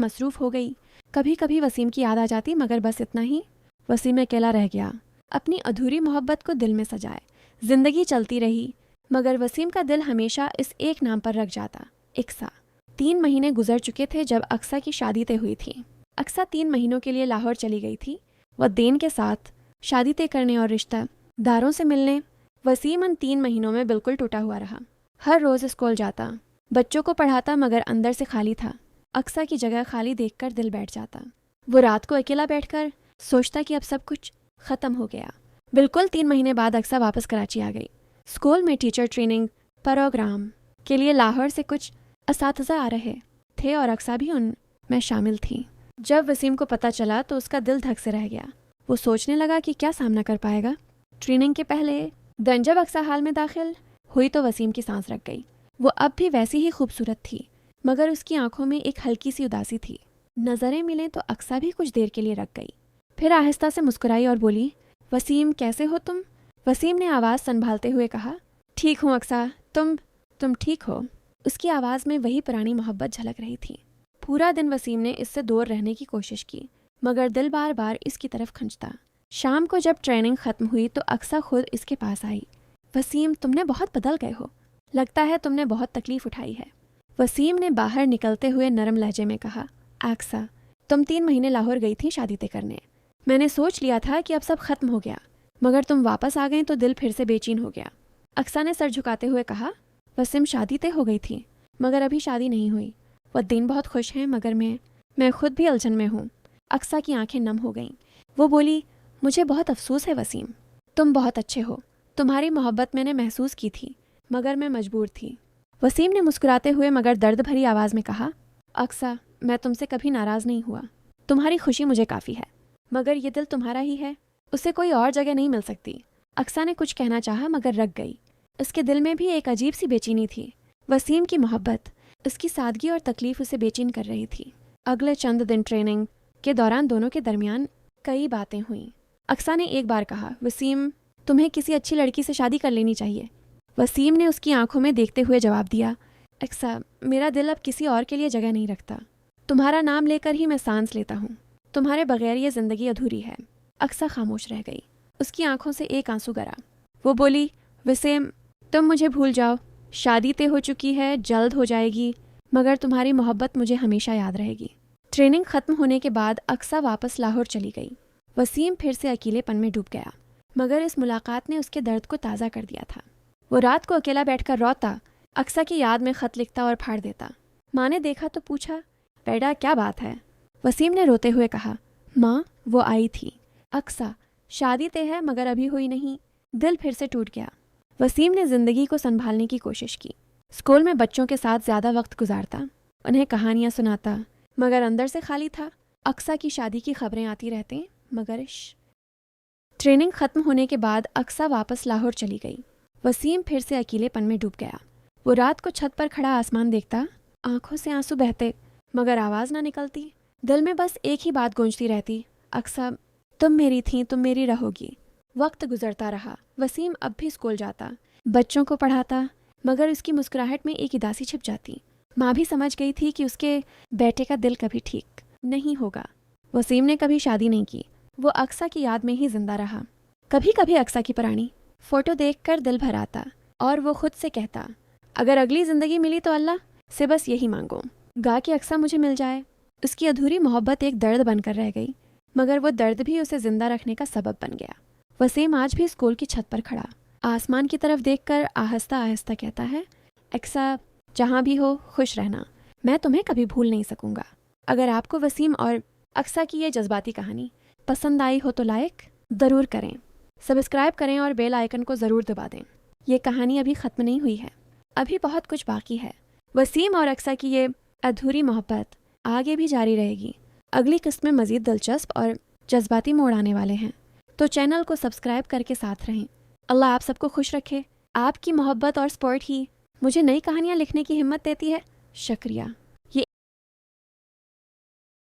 मसरूफ़ हो गई। कभी कभी वसीम की याद आ जाती, मगर बस इतना ही। वसीम अकेला रह गया, अपनी अधूरी मोहब्बत को दिल में सजाए। जिंदगी चलती रही, मगर वसीम का दिल हमेशा इस एक नाम पर रख जाता, इक्सा। 3 महीने गुजर चुके थे जब अक्सा की शादी तय हुई थी। अक्सा 3 महीनों के लिए लाहौर चली गई थी। वह देन के साथ शादी तय करने और रिश्तेदारों से मिलने। वसीम उन 3 महीनों में बिल्कुल टूटा हुआ रहा। हर रोज़ स्कूल जाता, बच्चों को पढ़ाता, मगर अंदर से खाली था। अक्सा की जगह खाली देखकर दिल बैठ जाता। वो रात को अकेला बैठकर सोचता कि अब सब कुछ ख़त्म हो गया। बिल्कुल 3 महीने बाद अक्सा वापस कराची आ गई। स्कूल में टीचर ट्रेनिंग प्रोग्राम के लिए लाहौर से कुछ असातिज़ा आ रहे थे और अक्सा भी उनमें शामिल थी। जब वसीम को पता चला तो उसका दिल धक से रह गया। वो सोचने लगा कि क्या सामना कर पाएगा। ट्रेनिंग के पहले दिन जब अक्सा हाल में दाखिल हुई तो वसीम की सांस रख गई। वो अब भी वैसी ही खूबसूरत थी, मगर उसकी आंखों में एक हल्की सी उदासी थी। नज़रें मिले तो अक्सा भी कुछ देर के लिए रख गई, फिर आहिस्ता से मुस्कुराई और बोली, वसीम कैसे हो तुम? वसीम ने आवाज़ संभालते हुए कहा, ठीक हूँ अक्सा, तुम ठीक हो? उसकी आवाज़ में वही पुरानी मोहब्बत झलक रही थी। पूरा दिन वसीम ने इससे दूर रहने की कोशिश की, मगर दिल बार बार इसकी तरफ खंचता। शाम को जब ट्रेनिंग ख़त्म हुई तो अक्सा खुद इसके पास आई। वसीम, तुमने बहुत बदल गए हो, लगता है तुमने बहुत तकलीफ़ उठाई है। वसीम ने बाहर निकलते हुए नरम लहजे में कहा, अक्सा, तुम 3 महीने लाहौर गई थी शादी तय करने। मैंने सोच लिया था कि अब सब खत्म हो गया, मगर तुम वापस आ गए तो दिल फिर से बेचैन हो गया। अक्सा ने सर झुकाते हुए कहा, वसीम, शादी तय हो गई थी, मगर अभी शादी नहीं हुई। वह दिन बहुत खुश हैं, मगर मैं खुद भी उलझन में हूँ। अक्सा की आंखें नम हो गईं। वो बोली, मुझे बहुत अफसोस है वसीम, तुम बहुत अच्छे हो। तुम्हारी मोहब्बत मैंने महसूस की थी, मगर मैं मजबूर थी। वसीम ने मुस्कुराते हुए मगर दर्द भरी आवाज़ में कहा, अक्सा, मैं तुमसे कभी नाराज़ नहीं हुआ। तुम्हारी खुशी मुझे काफ़ी है, मगर ये दिल तुम्हारा ही है, उसे कोई और जगह नहीं मिल सकती। अक्सा ने कुछ कहना चाहा मगर रख गई। उसके दिल में भी एक अजीब सी बेचैनी थी। वसीम की मोहब्बत, उसकी सादगी और तकलीफ़ उसे बेचैन कर रही थी। अगले चंद दिन ट्रेनिंग के दौरान दोनों के दरमियान कई बातें हुईं। अक्सा ने एक बार कहा, वसीम, तुम्हें किसी अच्छी लड़की से शादी कर लेनी चाहिए। वसीम ने उसकी आंखों में देखते हुए जवाब दिया, अक्सा, मेरा दिल अब किसी और के लिए जगह नहीं रखता। तुम्हारा नाम लेकर ही मैं सांस लेता हूँ। तुम्हारे बगैर ये ज़िंदगी अधूरी है। अक्सा खामोश रह गई। उसकी आंखों से एक आंसू गिरा। वो बोली, वसीम, तुम मुझे भूल जाओ। शादी तय हो चुकी है, जल्द हो जाएगी, मगर तुम्हारी मोहब्बत मुझे हमेशा याद रहेगी। ट्रेनिंग ख़त्म होने के बाद अक्सा वापस लाहौर चली गई। वसीम फिर से अकेलेपन में डूब गया, मगर इस मुलाकात ने उसके दर्द को ताज़ा कर दिया था। वो रात को अकेला बैठकर रोता, अक्सा की याद में ख़त लिखता और फाड़ देता। माँ ने देखा तो पूछा, बेटा क्या बात है? वसीम ने रोते हुए कहा, माँ, वो आई थी। अक्सा, शादी तय है मगर अभी हुई नहीं। दिल फिर से टूट गया। वसीम ने ज़िंदगी को संभालने की कोशिश की। स्कूल में बच्चों के साथ ज़्यादा वक्त गुजारता, उन्हें कहानियाँ सुनाता, मगर अंदर से खाली था। अक्सा की शादी की खबरें आती रहती, मगर ट्रेनिंग ख़त्म होने के बाद अक्सा वापस लाहौर चली गई। वसीम फिर से अकेलेपन में डूब गया। वो रात को छत पर खड़ा आसमान देखता, आंखों से आंसू बहते, मगर आवाज़ ना निकलती। दिल में बस एक ही बात गूंजती रहती, अक्सा, तुम मेरी थी, तुम मेरी रहोगी। वक्त गुजरता रहा। वसीम अब भी स्कूल जाता, बच्चों को पढ़ाता, मगर उसकी मुस्कुराहट में एक उदासी छिप जाती। माँ भी समझ गई थी कि उसके बेटे का दिल कभी ठीक नहीं होगा। वसीम ने कभी शादी नहीं की। वो अक्सा की याद में ही जिंदा रहा। कभी कभी अक्सा की पुरानी फ़ोटो देखकर दिल भर आता और वो खुद से कहता, अगर अगली ज़िंदगी मिली तो अल्लाह से बस यही मांगो, गा कि अक्सा मुझे मिल जाए। उसकी अधूरी मोहब्बत एक दर्द बनकर रह गई, मगर वो दर्द भी उसे ज़िंदा रखने का सबब बन गया। वसीम आज भी स्कूल की छत पर खड़ा आसमान की तरफ देखकर आहिस्ता आहिस्ता कहता है, अक्सा, जहाँ भी हो खुश रहना, मैं तुम्हें कभी भूल नहीं सकूँगा। अगर आपको वसीम और अक्सा की ये जज्बाती कहानी पसंद आई हो तो लाइक ज़रूर करें, सब्सक्राइब करें और बेल आइकन को ज़रूर दबा दें। ये कहानी अभी ख़त्म नहीं हुई है, अभी बहुत कुछ बाकी है। वसीम और अक्सा की ये अधूरी मोहब्बत आगे भी जारी रहेगी। अगली किस्त में मज़ीद दिलचस्प और जज्बाती मोड़ आने वाले हैं, तो चैनल को सब्सक्राइब करके साथ रहें। अल्लाह आप सबको खुश रखे। आपकी मोहब्बत और सपोर्ट ही मुझे नई कहानियाँ लिखने की हिम्मत देती है। शुक्रिया।